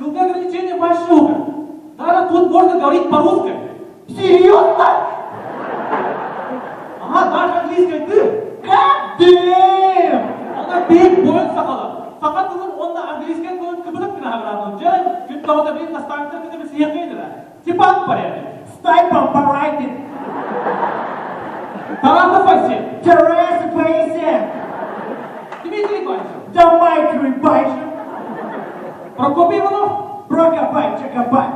Ограничение большое. Наверное, тут можно говорить по-русски. Серьезно? Ага, даже английский ты. God damn! Она бейт боен сақалы. Сақат қызым, онда английский көңіл кібіліп кіна ғырады. Жай, күн тауыда бейт наставниктер кіні біз еқейді. Степан порядок. Стайпан порайден. Тараса Файсен. Тереза Файсен. Дмитрий Байшев. Дмитрий Байшев. Прокопий Иванов. Прокопай, Чакопай.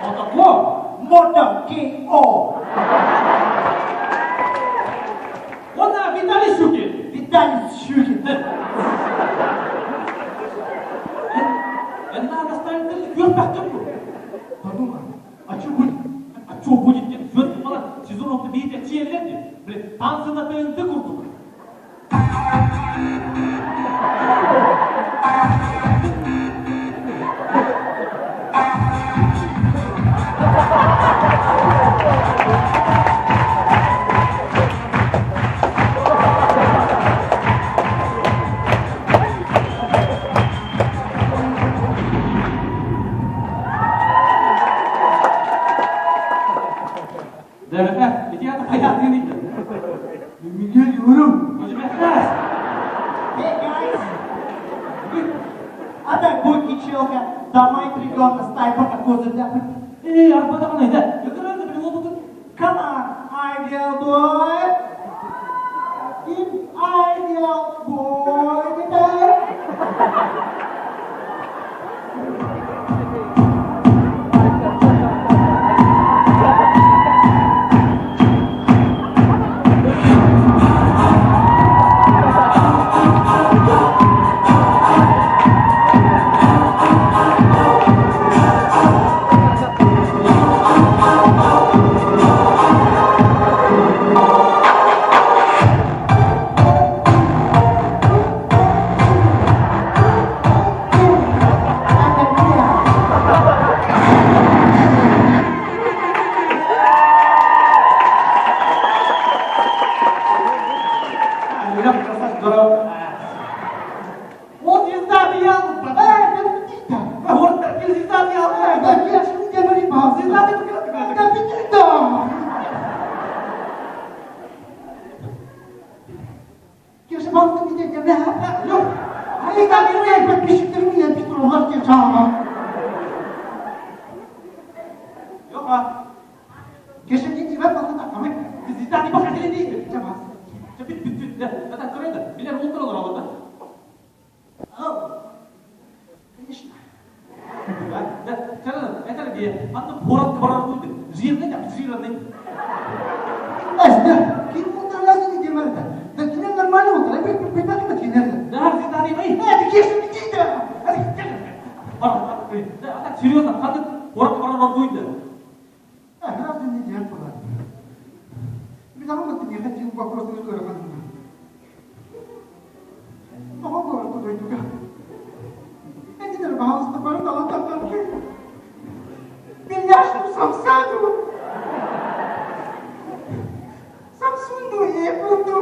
Мотоко. Мотоки-о. Он Виталий Щукин. Виталий Щукин. Это надо ставить вверх по подумай, а что будет? А что будет? Вверх мало сезонов-то видите, те лет. Блин, танцы на ТНТ куртук. Эй, а потом она, да, я когда-то привел бы тут. Come on, ideal boy. Ideal boy, today. серьезно, қандай орақ барар қойды? Раз не делать было. Потому что не хотел вопрос не скоро ходить. Но он говорит, что это как. Я не нравился, что было там. Меня что сам саду. Сам сунду и буду.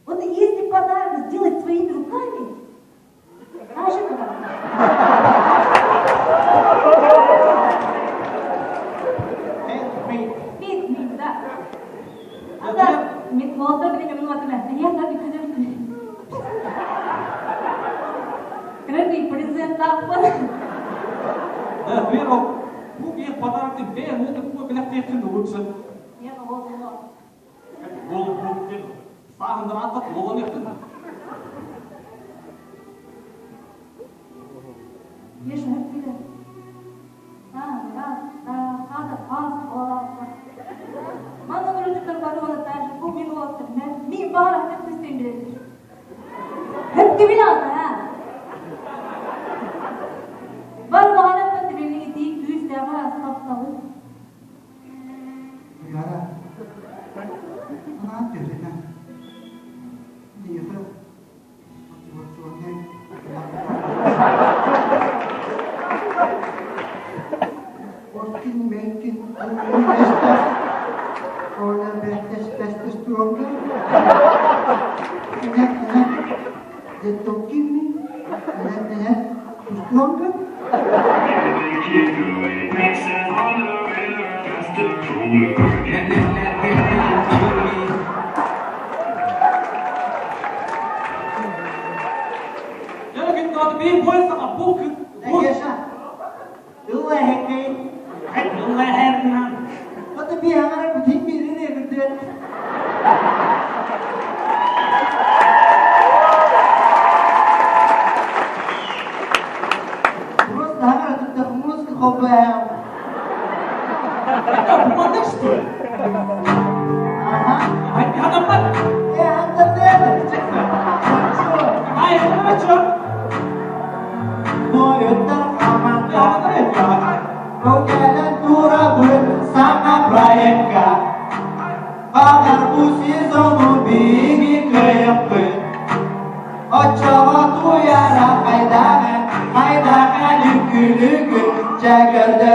Вот если подарок сделать своими руками, Bu bir pazarlık değil, ben onu bilekten uçsun. Oğlum bu değil. Sağından atıp oğlunu yaptın. Ешь hep bile. Hadi pas olsun. Bana çocuklar var ona taşı bu bir olsun. Mi bağır hep sistem bilir. Hep gibi lazım ha. Var bağır hep bilir değil yüz defa sapsalı. Yara. Ana terina. Dia tu. Working, making, investor. All the best stronger. The talking me. Stronger. Hem de adı bir boy sana bu kız. Bu Yaşa. Allah hekmeyi. Allah herdinden. Hatta bir hemen bütün birini evirdi. Просто hemen tuttu muzlu kopayım. Bu ne işte? Aha. Hadi adam bak. Hatta ne? Hayır, ne çok? Boyutlar aman. Ya ne ya? Kau jalan turabun sama proyekka. Agar busi zomu bigi kayakun. Ocawa tuyara kaidangan, kaidangan lükü lükü. Cagarda